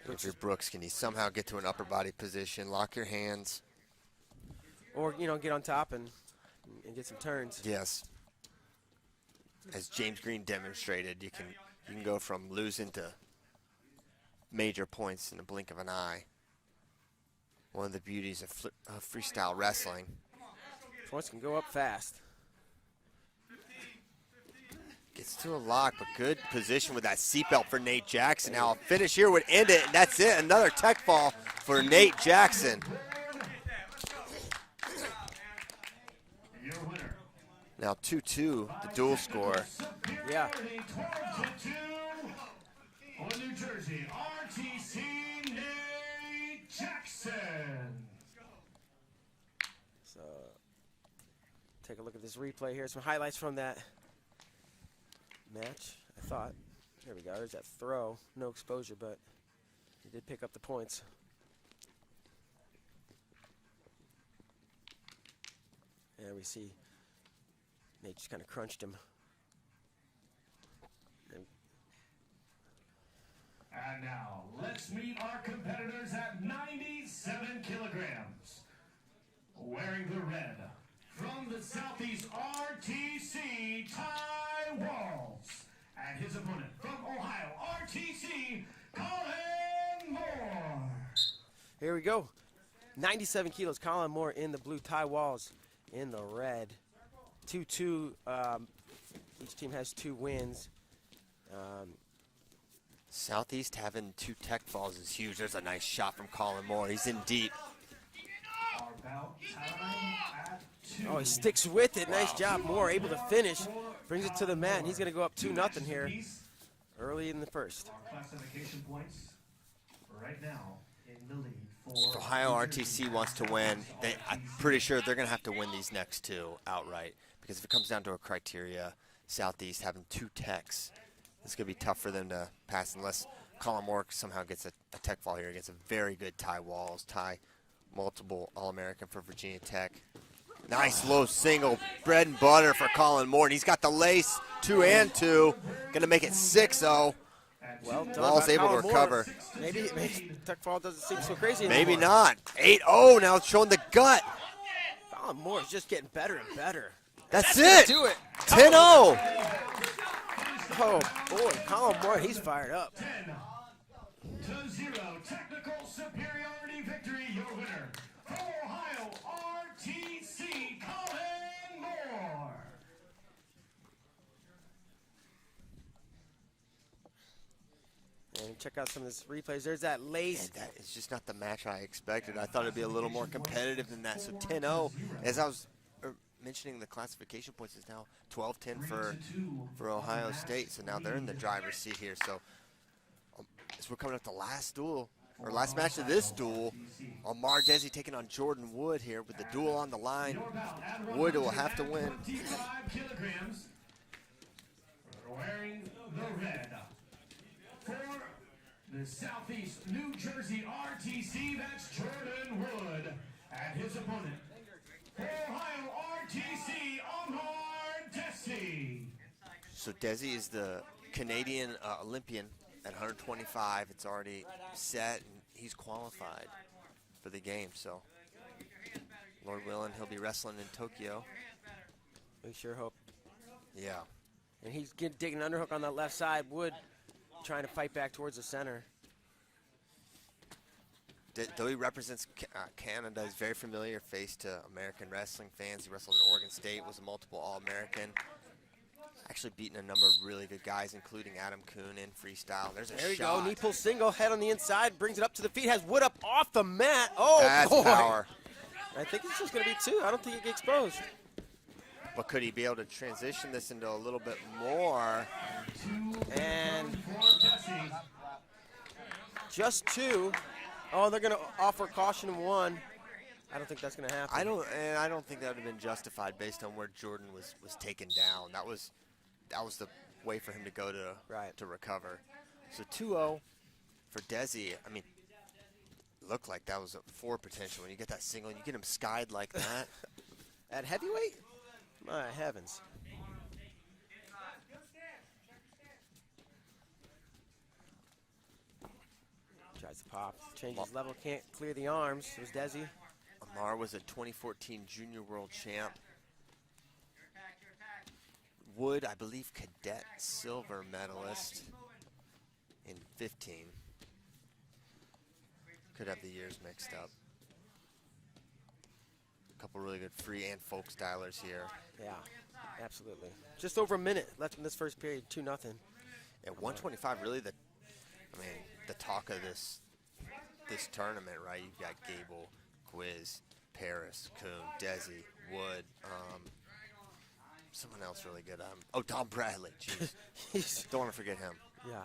Richard Brooks, can he somehow get to an upper body position, lock your hands? Or, you know, get on top and get some turns. Yes. As James Green demonstrated, you can go from losing to major points in the blink of an eye. One of the beauties of freestyle wrestling. Points can go up fast. Gets to a lock, but good position with that seatbelt for Nate Jackson. Now a finish here would end it, and that's it. Another tech fall for Nate Jackson. Your winner. Now 2-2, the dual score. Yeah. 12 to 2 on New Jersey, RTC Nate Jackson. So take a look at this replay here. Some highlights from that match, I thought. There we go. There's that throw. No exposure, but he did pick up the points. And we see Nate just kind of crunched him. And now, let's meet our competitors at 97 kilograms. Wearing the red, from the Southeast RTC, Ty Walls. And his opponent from Ohio, RTC, Colin Moore. Here we go. 97 kilos. Colin Moore in the blue. Ty Walls in the red. 2-2. Each team has 2 wins. Southeast having 2 tech falls is huge. There's a nice shot from Colin Moore. He's in deep. Our bout time at 2. Oh, he sticks with it. Nice job. Moore able to finish. Brings it to the mat. And he's going to go up 2-0 here early in the first. Our classification points right now in the lead If for Ohio RTC wants to win, I'm pretty sure they're going to have to win these next 2 outright. Because if it comes down to a criteria, Southeast having 2 techs, it's going to be tough for them to pass unless Colin Moore somehow gets a tech fall here against a very good Ty Walls. Ty, multiple All-American for Virginia Tech. Nice low single, bread and butter for Colin Moore. And he's got the lace, 2 and 2. Going to make it 6-0. Well done. Wall's by able to Colin Moore. recover. Maybe tech fall doesn't seem so crazy Maybe anymore. not. 8-0 now, it's showing the gut. Colin Moore is just getting better and better. That's gonna it. do it. 10-0. Oh, boy. Colin Moore, he's fired up. 10-0 technical superiority victory. Your winner from Ohio RTC, Colin Moore. And check out some of this replays. There's that lace. And that is just not the match I expected. I thought it'd be a little more competitive than that. So 10-0, as I was mentioning, the classification points is now 12-10 for Ohio State. So now they're in the driver's seat here. So as we're coming up the last duel, or last match of this duel, Omar Desi taking on Jordan Wood here with the duel on the line. Wood will have to win. 25 kilograms. Wearing the red. For the Southeast New Jersey RTC, that's Jordan Wood. And his opponent, for Ohio RTC, Omar Desi. So Desi is the Canadian Olympian at 125. It's already set, and he's qualified for the game. So, Lord willing, he'll be wrestling in Tokyo. We sure hope. Yeah. And he's digging an underhook on that left side. Wood trying to fight back towards the center. Though he represents Canada, he's very familiar face to American wrestling fans. He wrestled at Oregon State, was a multiple All-American. Actually beaten a number of really good guys, including Adam Kuhn in freestyle. There's a There we shot. go. Knee pull single. Head on the inside. Brings it up to the feet. Has Wood up off the mat. Oh, That's boy. power. I think it's just going to be 2. I don't think it gets exposed. But could he be able to transition this into a little bit more? And just 2. Oh, they're going to offer caution 1. I don't think that's going to happen. I don't think that would have been justified based on where Jordan was taken down. That was the way for him to go to recover. So 2-0 for Desi. I mean, looked like that was a 4 potential. When you get that single and you get him skied like that. At heavyweight? My heavens. Tries to pop. Changes level. Can't clear the arms. It was Desi. Amar was a 2014 Junior World Champ. Wood, I believe, cadet silver medalist in 15. Could have the years mixed up. A couple really good free and folk stylers here. Yeah, absolutely. Just over a minute left in this first period, 2-0. At 125, really the talk of this tournament, right? You've got Gable, Quiz, Paris, Kuhn, Desi, Wood, someone else really good. Tom Bradley. Jeez. Don't want to forget him. Yeah.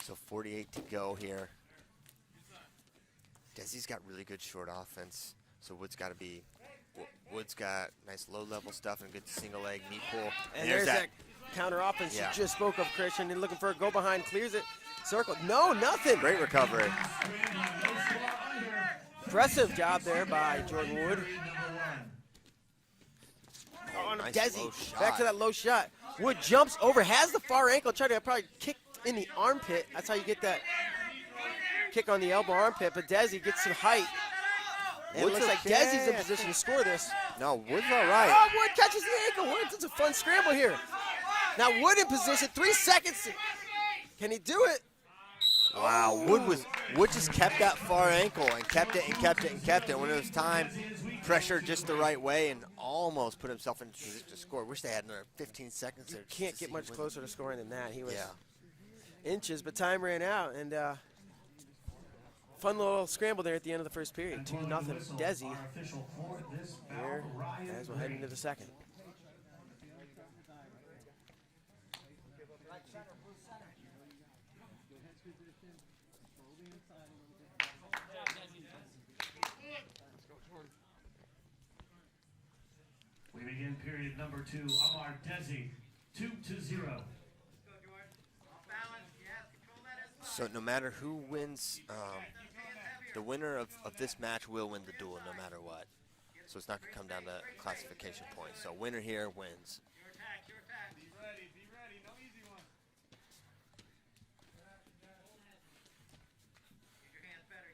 So 48 to go here. Desi's got really good short offense. So Wood's got nice low-level stuff and good single leg knee pull. And there's that counter offense you just spoke of, Christian. And looking for a go behind, clears it, circle. No, nothing. Great recovery. Impressive job there by Jordan Wood. Oh, nice Desi, back to that low shot. Wood jumps over, has the far ankle, trying to probably kick in the armpit. That's how you get that kick on the elbow armpit. But Desi gets some height. And it looks like Desi's in position to score this. No, Wood's all right. Oh, Wood catches the ankle. Wood, it's a fun scramble here. Now Wood in position, 3 seconds. Can he do it? Wow, Wood just kept that far ankle and kept it and kept it and kept it. When it was time, pressured just the right way and almost put himself in position to score. Wish they had another 15 seconds there. You can't get much closer to scoring than that. He was Yeah. inches, but time ran out. And fun little scramble there at the end of the first period. 2-0. Desi here as we'll head into the second. We begin period number 2. Amar Desi, 2-0. So no matter who wins, the winner of this match will win the duel no matter what. So it's not going to come down to classification points. So winner here wins. Be ready, no easy one. Use your hands better.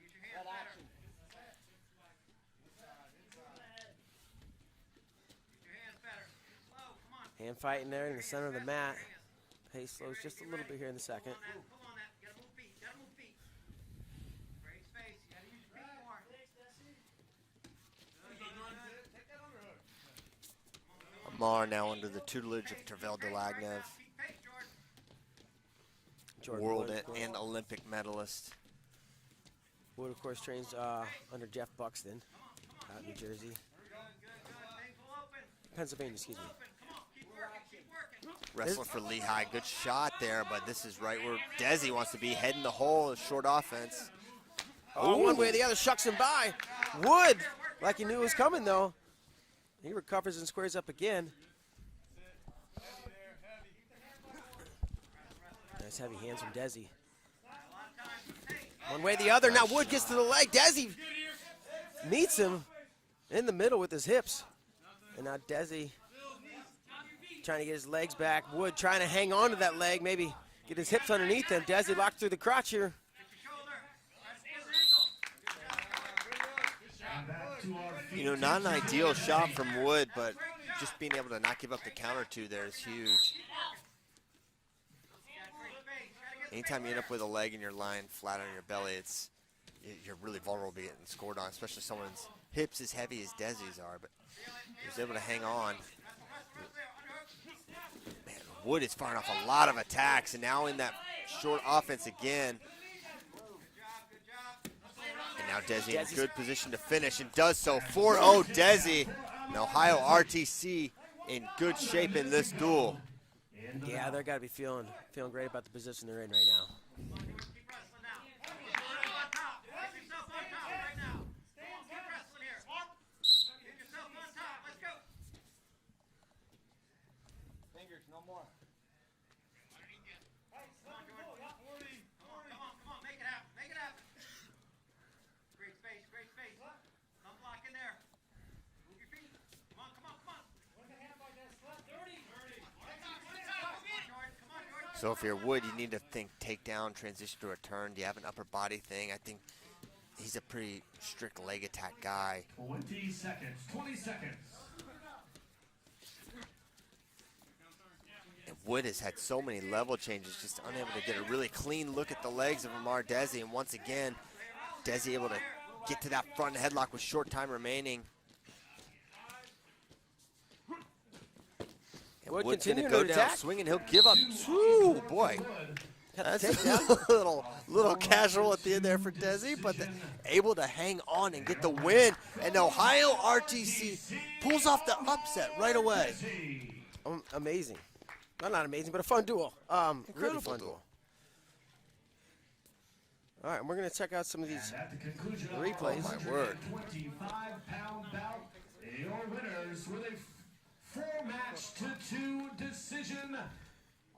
Hand fighting there in the center of the mat. Pace slows just a little bit here in the second. Amar now under the tutelage of Tervel Delagnev, world and Olympic medalist. Wood, of course, trains under Jeff Buxton out in New Jersey. Pennsylvania, excuse me. Wrestling for Lehigh. Good shot there, but this is right where Desi wants to be, heading the hole, short offense. Oh, one way or the other, shucks him by. Wood, like he knew it was coming, though. He recovers and squares up again. Nice heavy hands from Desi. One way or the other. Now Wood gets to the leg. Desi meets him in the middle with his hips. And now Desi trying to get his legs back. Wood trying to hang on to that leg, maybe get his hips underneath him. Desi locked through the crotch here. You know, not an ideal shot from Wood, but just being able to not give up the counter two there is huge. Anytime you end up with a leg and you're lying flat on your belly, you're really vulnerable to getting scored on, especially someone's hips as heavy as Desi's are. But he was able to hang on. Man, Wood is firing off a lot of attacks, and now in that short offense again. And now Desi in good position to finish, and does so. 4-0 Desi. And Ohio RTC in good shape in this duel. Yeah, they're got to be feeling great about the position they're in right now. Fingers, no more. So if you're Wood, you need to think takedown, transition to return. Do you have an upper body thing? I think he's a pretty strict leg attack guy. 20 seconds. 20 seconds. And Wood has had so many level changes, just unable to get a really clean look at the legs of Amar Desi. And once again, Desi able to get to that front headlock with short time remaining. And Wood Wood's going to continuing go to down attack. swinging. He'll give up. Woo, boy. That's a little casual at the end there for Desi, but able to hang on and get the win. And Ohio RTC pulls off the upset right away. Amazing. Well, not amazing, but a fun duel. Really fun duel. All right, and we're going to check out some of these At the conclusion of replays. our My word. 25-pound bout, your winners with a 4-match-to-2 decision,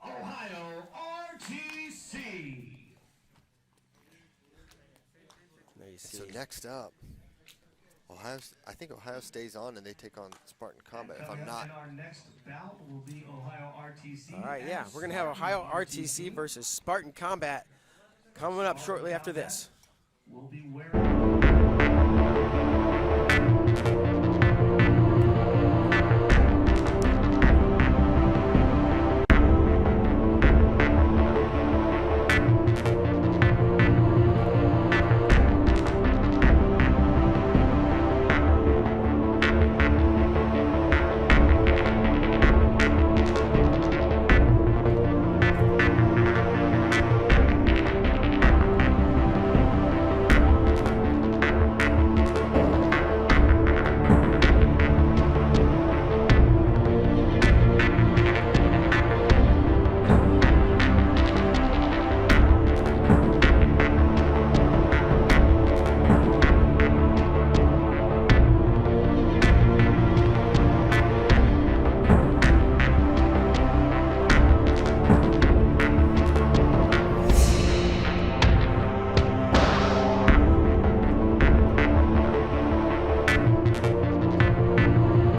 Ohio RTC. There you So see. next up, I think Ohio stays on and they take on Spartan Combat, if I'm And not. our next bout will be Ohio RTC. All right, and yeah, we're going to have Ohio RTC versus Spartan Combat coming up shortly after this. Will be wearing